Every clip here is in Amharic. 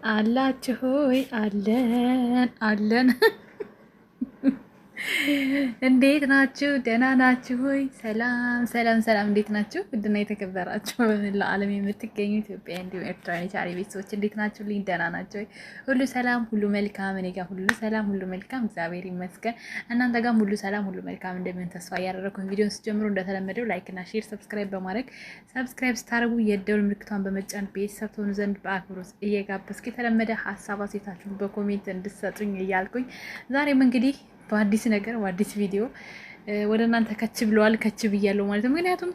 አላችሁ ሆይ አለን አለን። እንዴት ናችሁ? ደህና ናችሁ ሆይ? ሰላም ሰላም ሰላም። እንዴት ናችሁ? ውድና የተከበራችሁ በመላው ዓለም የምትገኙ ኢትዮጵያ እንዲሁም ኤርትራ የቻሪ ቤተሰቦች እንዴት ናችሁ? ልኝ ደህና ናችሁ ሆይ? ሁሉ ሰላም ሁሉ መልካም። እኔ ጋር ሁሉ ሰላም ሁሉ መልካም፣ እግዚአብሔር ይመስገን። እናንተ ጋርም ሁሉ ሰላም ሁሉ መልካም እንደሚሆን ተስፋ እያደረኩኝ ቪዲዮን ስጀምሩ እንደተለመደው ላይክ እና ሼር፣ ሰብስክራይብ በማድረግ ሰብስክራይብ ስታደርጉ የደወል ምልክቷን በመጫን ቤተሰብ ትሆኑ ዘንድ በአክብሮት እየጋበዝኩ የተለመደ ሀሳብ አስተያየታችሁን በኮሜንት እንድትሰጡኝ እያልኩኝ ዛሬም እንግዲህ በአዲስ ነገር በአዲስ ቪዲዮ ወደ እናንተ ከች ብለዋል። ከች ብያለሁ ማለት ነው። ምክንያቱም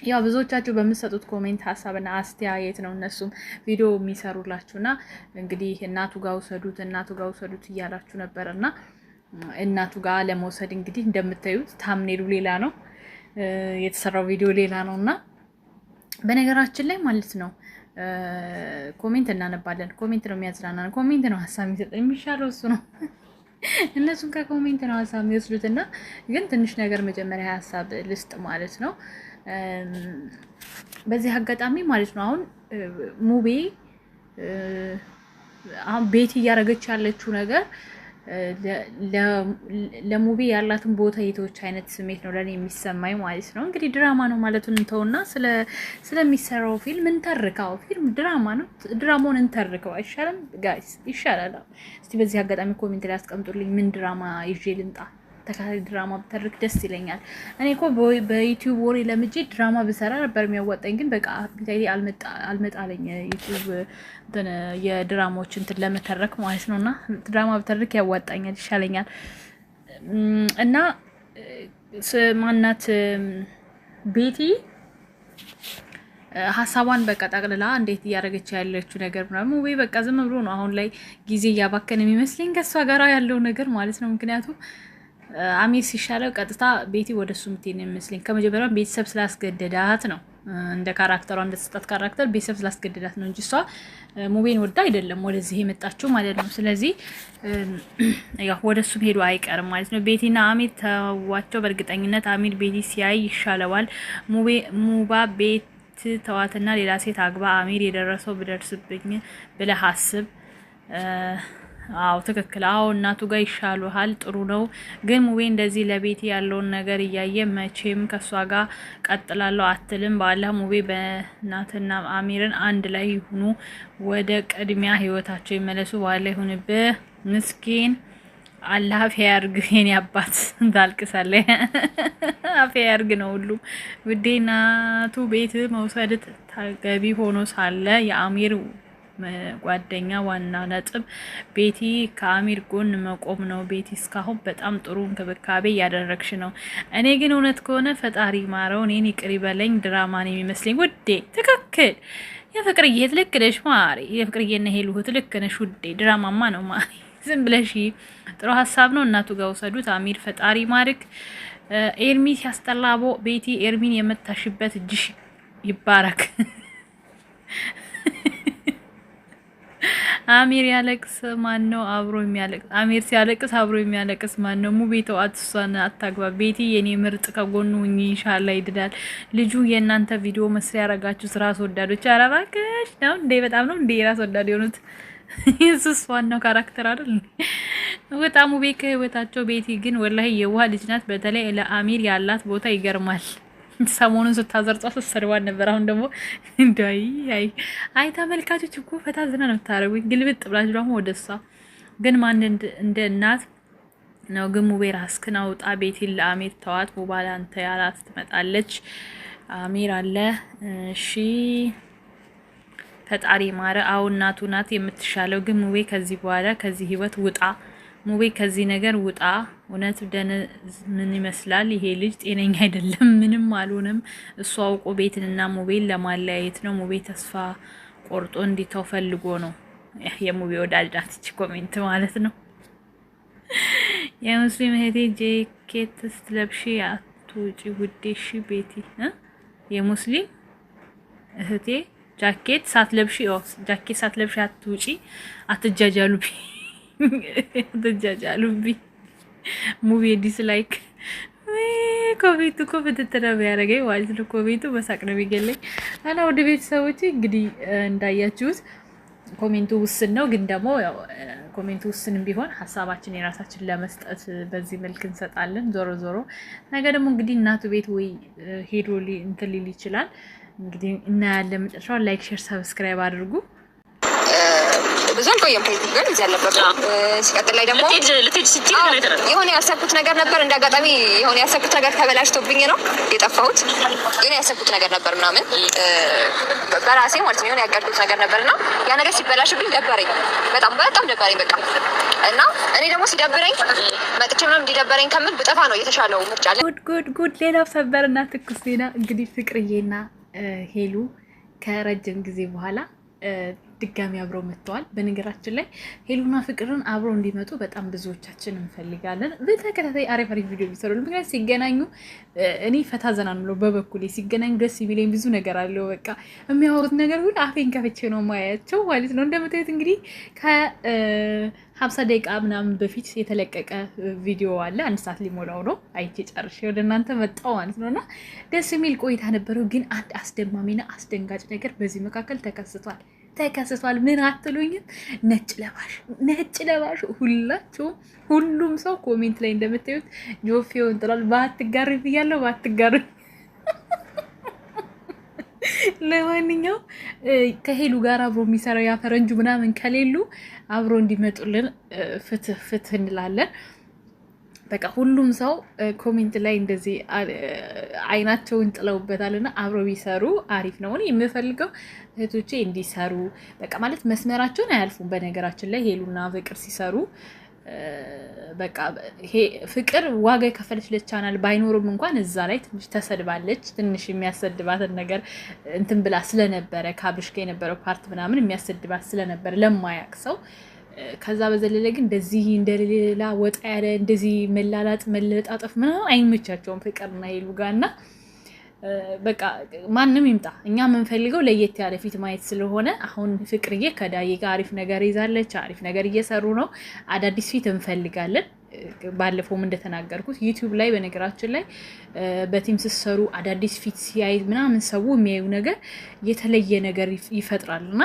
ያው ብዙዎቻችሁ በምትሰጡት ኮሜንት ሀሳብና አስተያየት ነው እነሱም ቪዲዮ የሚሰሩላችሁና እንግዲህ እናቱ ጋር ውሰዱት እያላችሁ ነበርና እናቱ ጋር ለመውሰድ እንግዲህ እንደምታዩት ታምኔሉ ሌላ ነው፣ የተሰራው ቪዲዮ ሌላ ነውና በነገራችን ላይ ማለት ነው ኮሜንት እናነባለን። ኮሜንት ነው የሚያዝናናን፣ ኮሜንት ነው ሀሳብ የሚሰጠን፣ የሚሻለው እሱ ነው። እነሱም ከኮሜንት ነው ሀሳብ የሚወስዱትና ግን ትንሽ ነገር መጀመሪያ ሀሳብ ልስጥ ማለት ነው። በዚህ አጋጣሚ ማለት ነው አሁን ሙቤ አሁን ቤት እያደረገች ያለችው ነገር ለሙቤ ያላትን ቦታ የተወች አይነት ስሜት ነው ለኔ የሚሰማኝ ማለት ነው። እንግዲህ ድራማ ነው ማለቱን እንተውና ስለሚሰራው ፊልም እንተርከው። ፊልም ድራማ ነው፣ ድራማውን እንተርከው አይሻልም ጋይስ? ይሻላል። እስቲ በዚህ አጋጣሚ ኮሜንት ላይ አስቀምጡልኝ ምን ድራማ ይዤ ልምጣ። ተከታታይ ድራማ ብተርክ ደስ ይለኛል። እኔ እኮ በዩቲዩብ ወሬ ለምጄ ድራማ ብሰራ ነበር የሚያዋጣኝ፣ ግን በቃ ቢታይ አልመጣለኝ ዩቲዩብ የድራማዎች እንትን ለመተረክ ማለት ነውና ድራማ ብተርክ ያዋጣኛል፣ ይሻለኛል። እና ማናት ቤቲ ሀሳቧን በቃ ጠቅልላ እንዴት እያደረገች ያለችው ነገር ምናምን ወይ በቃ ዝም ብሎ ነው አሁን ላይ ጊዜ እያባከነ የሚመስለኝ ከሷ ጋር ያለው ነገር ማለት ነው። ምክንያቱም አሚር ሲሻለው ቀጥታ ቤቲ ወደሱ ምትሄድ ነው የሚመስለኝ። ከመጀመሪያው ቤተሰብ ስላስገደዳት ነው፣ እንደ ካራክተሯ እንደተሰጣት ካራክተር ቤተሰብ ስላስገደዳት ነው እንጂ እሷ ሙቤን ወዳ አይደለም ወደዚህ የመጣችው ማለት ነው። ስለዚህ ያው ወደሱ ሄዱ አይቀርም ማለት ነው። ቤቲና አሚር ተዋቸው። በእርግጠኝነት አሚር ቤቲ ሲያይ ይሻለዋል። ሙባ ቤት ተዋትና ሌላ ሴት አግባ። አሚር የደረሰው ብደርስብኝ ብለህ አስብ። አዎ ትክክል። አዎ እናቱ ጋር ይሻሉሃል፣ ጥሩ ነው። ግን ሙቤ እንደዚህ ለቤቲ ያለውን ነገር እያየ መቼም ከሷ ጋር ቀጥላለሁ አትልም። በአላህ ሙቤ በእናትና አሚርን አንድ ላይ ይሁኑ፣ ወደ ቅድሚያ ህይወታቸው ይመለሱ። በአላህ ይሁንብህ ምስኪን። አላህ አፍ ያርግ የኔ አባት። ታልቅሳለህ። አፍ ያርግ ነው ሁሉም። ውዴ እናቱ ቤት መውሰድ ተገቢ ሆኖ ሳለ የአሚር ጓደኛ ዋና ነጥብ ቤቲ ከአሚር ጎን መቆም ነው። ቤቲ እስካሁን በጣም ጥሩ እንክብካቤ እያደረግሽ ነው። እኔ ግን እውነት ከሆነ ፈጣሪ ማረው፣ እኔን ይቅር ይበለኝ፣ ድራማ ነው የሚመስለኝ። ውዴ ትክክል። የፍቅርዬ ልክ ነሽ ማሪ። የፍቅርዬና ሄሉት ልክ ነሽ ውዴ። ድራማማ ነው ማሪ። ዝም ብለሽ ጥሩ ሀሳብ ነው። እናቱ ጋር ወሰዱት። አሚር ፈጣሪ ማርክ። ኤርሚ ሲያስጠላቦ ቤቲ ኤርሚን የመታሽበት እጅሽ ይባረክ። አሚር ያለቅስ ማን ነው? አብሮ የሚያለቅስ አሚር ሲያለቅስ አብሮ የሚያለቅስ ማን ነው? ሙቤ ተዋት፣ እሷን አታግባ። ቤቲ የኔ ምርጥ ከጎኑ ሁኚ፣ ኢንሻአላህ ይድዳል ልጁ። የእናንተ ቪዲዮ መስሪያ ያረጋችሁ ራስ ወዳዶች። ኧረ እባክሽ ነው እንዴ? በጣም ነው እንዴ ራስ ወዳድ የሆኑት? ኢየሱስ ዋናው ካራክተር አይደል? በጣም ሙቤ ከህይወታቸው። ቤቲ ግን ወላሂ የዋህ ልጅ ናት። በተለይ ለአሚር ያላት ቦታ ይገርማል። ሰሞኑን ስታዘርጧ ስትሰድባን ነበር። አሁን ደግሞ እንዳይ አይ ተመልካቾች እኮ ፈታ ዝና ነው የምታረጉኝ። ግልብጥ ብላችሁ ደግሞ ወደሷ ግን ማን እንደ እናት ነው? ግን ሙቤ ራስክን አውጣ። ቤቲን ለአሚር ተዋት። ሙባላ አንተ ያላት ትመጣለች። አሚር አለ። እሺ ፈጣሪ ማረ። አው እናቱ ናት የምትሻለው። ግን ሙቤ ከዚህ በኋላ ከዚህ ህይወት ውጣ። ሙቤ ከዚህ ነገር ውጣ። እውነት ደነዝ ምን ይመስላል? ይሄ ልጅ ጤነኛ አይደለም። ምንም አልሆነም። እሱ አውቆ ቤትንና ሙቤን ለማለያየት ነው። ሙቤ ተስፋ ቆርጦ እንዲተው ፈልጎ ነው። የሙቤ ወዳጅ ናት እቺ ኮሜንት ማለት ነው። የሙስሊም እህቴ ጃኬት ስትለብሺ አትውጪ ውዴ። እሺ ቤቲ የሙስሊም እህቴ ጃኬት ሳትለብሺ አትውጪ። አትጃጃሉብኝ ተጃጃሉብኝ። ሙቪ ዲስላይክ ኮሜንቱ እኮ ፍትትና ቢያደርገኝ ማለት ነው። ኮሜንቱ በሳቅ ነው የሚገለኝ። እና ወደ ቤተሰቦች እንግዲህ እንዳያችሁት ኮሜንቱ ውስን ነው፣ ግን ደግሞ ያው ኮሜንቱ ውስንም ቢሆን ሀሳባችን የራሳችን ለመስጠት በዚህ መልክ እንሰጣለን። ዞሮ ዞሮ ነገ ደግሞ እንግዲህ እናቱ ቤት ወይ ሄዶ እንትን ሊል ይችላል። እንግዲህ እናያለን መጨረሻውን። ላይክ፣ ሼር፣ ሰብስክራይብ አድርጉ። ብዙ አልቆየም ፌስቡክ ግን እዚህ አልነበረ። ሲቀጥል ላይ ደግሞ የሆነ ያሰብኩት ነገር ነበር። እንደ አጋጣሚ የሆነ ያሰብኩት ነገር ተበላሽቶብኝ ነው የጠፋሁት። የሆነ ያሰብኩት ነገር ነበር ምናምን በራሴ ማለት ነው። የሆነ ያቀድኩት ነገር ነበርና ያ ነገር ሲበላሽብኝ ደበረኝ፣ በጣም ደበረኝ በቃ። እና እኔ ደግሞ ሲደብረኝ መጥቼ ምናምን እንዲደበረኝ ከምል ብጠፋ ነው የተሻለው ምርጫ። ጉድ ሌላው ሰበርና ትኩስ ዜና እንግዲህ ፍቅርዬና ሄሉ ከረጅም ጊዜ በኋላ ድጋሚ አብረው መጥተዋል። በነገራችን ላይ ሄሉና ፍቅርን አብረው እንዲመጡ በጣም ብዙዎቻችን እንፈልጋለን። በተከታታይ አሪፍ ቪዲዮ ቢሰሩ። ምክንያት ሲገናኙ እኔ ፈታ ዘና ነው በበኩሌ። ሲገናኙ ደስ የሚለኝ ብዙ ነገር አለው። በቃ የሚያወሩት ነገር ሁሉ አፌን ከፍቼ ነው ማያቸው ማለት ነው። እንደምታዩት እንግዲህ ከ50 ደቂቃ ምናምን በፊት የተለቀቀ ቪዲዮ አለ። 1 ሰዓት ሊሞላው ነው። አይቼ ጨርሼ ወደ እናንተ መጣሁ ማለት ነውና ደስ የሚል ቆይታ ነበረው። ግን አንድ አስደማሚና አስደንጋጭ ነገር በዚህ መካከል ተከስቷል። ምን አትሉኝም? ነጭ ለባሽ ሁሉም ሰው ኮሜንት ላይ እንደምታዩት ጆፌው እንጥላል። ባትጋሪ ብያለሁ፣ ባትጋሪ። ለማንኛው ከሄሉ ጋር አብሮ የሚሰራው ያፈረንጁ ምናምን ከሌሉ አብሮ እንዲመጡልን ፍትህ እንላለን። በቃ ሁሉም ሰው ኮሜንት ላይ እንደዚህ አይናቸውን ጥለውበታልና አብረው ቢሰሩ አሪፍ ነው። እኔ የምፈልገው እህቶቼ እንዲሰሩ በቃ ማለት መስመራቸውን አያልፉም። በነገራችን ላይ ሄሉና ፍቅር ሲሰሩ በቃ ፍቅር ዋጋ የከፈለች ለቻናል ባይኖርም እንኳን እዛ ላይ ትንሽ ተሰድባለች። ትንሽ የሚያሰድባትን ነገር እንትን ብላ ስለነበረ ከአብርሽ ጋር የነበረው ፓርት ምናምን የሚያሰድባት ስለነበረ ለማያውቅ ሰው ከዛ በዘለለ ግን እንደዚህ እንደሌላ ወጣ ያለ እንደዚህ መለጣጠፍ ምናምን አይመቻቸውም ፍቅርና ሄሉ ጋርና በቃ ማንም ይምጣ እኛ የምንፈልገው ለየት ያለ ፊት ማየት ስለሆነ አሁን ፍቅርዬ ከዳዬ ጋር አሪፍ ነገር ይዛለች። አሪፍ ነገር እየሰሩ ነው። አዳዲስ ፊት እንፈልጋለን። ባለፈውም እንደተናገርኩት ዩቲዩብ ላይ በነገራችን ላይ በቲም ሲሰሩ አዳዲስ ፊት ሲያይ ምናምን ሰው የሚያዩ ነገር የተለየ ነገር ይፈጥራልና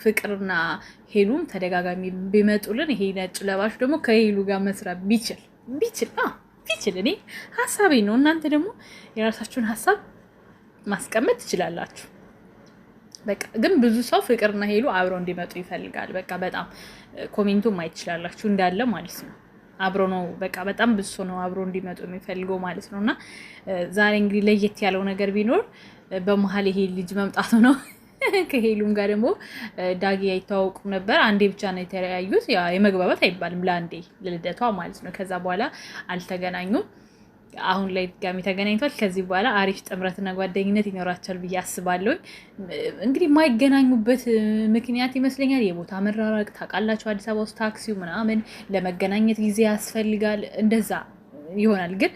ፍቅርና ሄሉም ተደጋጋሚ ቢመጡልን ይሄ ነጭ ለባሽ ደግሞ ከሄሉ ጋር መስራት ቢችል እኔ ሀሳቤ ነው። እናንተ ደግሞ የራሳችሁን ሀሳብ ማስቀመጥ ትችላላችሁ። በቃ ግን ብዙ ሰው ፍቅርና ሄሉ አብረው እንዲመጡ ይፈልጋል። በቃ በጣም ኮሜንቱ ማየት ትችላላችሁ እንዳለ ማለት ነው። አብሮ ነው በቃ በጣም ብዙ ሰው ነው አብሮ እንዲመጡ የሚፈልገው ማለት ነውና ዛሬ እንግዲህ ለየት ያለው ነገር ቢኖር በመሀል ይሄ ልጅ መምጣቱ ነው። ከሄሉም ጋር ደግሞ ዳጊ አይተዋወቁም ነበር። አንዴ ብቻ ነው የተለያዩት። ያ የመግባባት አይባልም ለአንዴ ለልደቷ ማለት ነው። ከዛ በኋላ አልተገናኙም። አሁን ላይ ድጋሚ ተገናኝቷል። ከዚህ በኋላ አሪፍ ጥምረትና ጓደኝነት ይኖራቸዋል ብዬ አስባለሁ። እንግዲህ የማይገናኙበት ምክንያት ይመስለኛል የቦታ መራራቅ። ታውቃላችሁ አዲስ አበባ ውስጥ ታክሲው ምናምን ለመገናኘት ጊዜ ያስፈልጋል። እንደዛ ይሆናል። ግን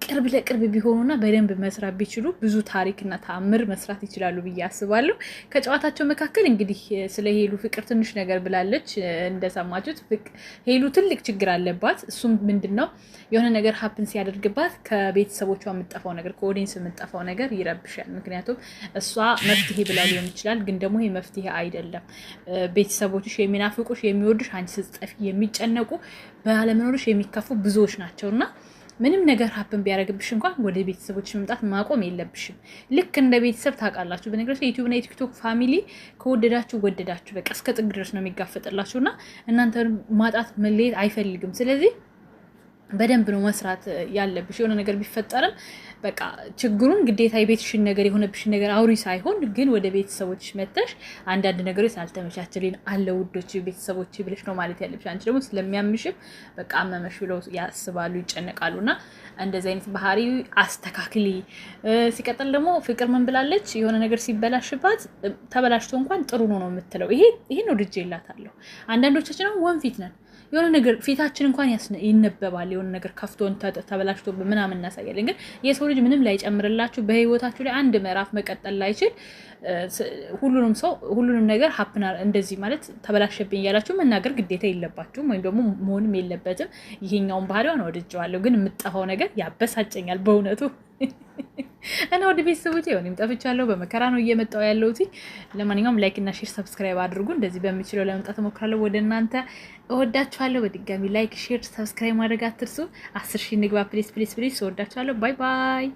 ቅርብ ለቅርብ ቢሆኑና በደንብ መስራት ቢችሉ ብዙ ታሪክና ተአምር መስራት ይችላሉ ብዬ አስባለሁ። ከጨዋታቸው መካከል እንግዲህ ስለ ሄሉ ፍቅር ትንሽ ነገር ብላለች እንደሰማችሁት። ሄሉ ትልቅ ችግር አለባት። እሱም ምንድነው የሆነ ነገር ሀፕን ሲያደርግባት ከቤተሰቦቿ የምጠፋው ነገር ከኦዲየንስ የምጠፋው ነገር ይረብሻል። ምክንያቱም እሷ መፍትሄ ብላ ሊሆን ይችላል፣ ግን ደግሞ ይሄ መፍትሄ አይደለም። ቤተሰቦችሽ የሚናፍቁሽ የሚወዱሽ አንቺ ስትጠፊ የሚጨነቁ ባለመኖርሽ የሚከፉ ብዙዎች ናቸውና ምንም ነገር ሀፕን ቢያደርግብሽ እንኳን ወደ ቤተሰቦች መምጣት ማቆም የለብሽም። ልክ እንደ ቤተሰብ ታውቃላችሁ። በነገራችን ዩቲዩብ እና የቲክቶክ ፋሚሊ ከወደዳችሁ ወደዳችሁ በቃ እስከ ጥግ ድረስ ነው የሚጋፈጥላችሁና እናንተ ማጣት መለየት አይፈልግም። ስለዚህ በደንብ ነው መስራት ያለብሽ። የሆነ ነገር ቢፈጠርም በቃ ችግሩን ግዴታ የቤትሽን ነገር የሆነብሽን ነገር አውሪ ሳይሆን ግን ወደ ቤተሰቦችሽ መተሽ አንዳንድ ነገሮች አልተመቻቸልኝ አለ ውዶች ቤተሰቦች ብለሽ ነው ማለት ያለብሽ። አንቺ ደግሞ ስለሚያምሽም በቃ አመመሽ ብለው ያስባሉ፣ ይጨነቃሉና እንደዚህ አይነት ባህሪ አስተካክሊ። ሲቀጥል ደግሞ ፍቅር ምን ብላለች? የሆነ ነገር ሲበላሽባት ተበላሽቶ እንኳን ጥሩ ነው የምትለው። ይሄ ነው ልጅ ይላታለሁ። አንዳንዶቻችን ወንፊት ነን። የሆነ ነገር ፊታችን እንኳን ይነበባል። የሆነ ነገር ከፍቶን ተበላሽቶ ምናምን እናሳያለን። ግን የሰው ልጅ ምንም ላይ ጨምርላችሁ በህይወታችሁ ላይ አንድ ምዕራፍ መቀጠል ላይችል ሁሉንም ነገር ሀፕና እንደዚህ ማለት ተበላሸብኝ እያላችሁ መናገር ግዴታ የለባችሁም፣ ወይም ደግሞ መሆንም የለበትም። ይሄኛውን ባህሪዋን ወድጀዋለሁ፣ ግን የምጠፋው ነገር ያበሳጨኛል በእውነቱ። እና ወደ ቤተሰቦቼ እኔም ጠፍቻለሁ፣ በመከራ ነው እየመጣሁ ያለሁት። ለማንኛውም ላይክ እና ሼር ሰብስክራይብ አድርጉ። እንደዚህ በምችለው ለመምጣት እሞክራለሁ ወደ እናንተ። እወዳችኋለሁ። በድጋሚ ላይክ ሼር ሰብስክራይብ ማድረግ አትርሱ። 10,000 ንግባ ፕሊስ ፕሊስ ፕሊስ። እወዳችኋለሁ። ባይ ባይ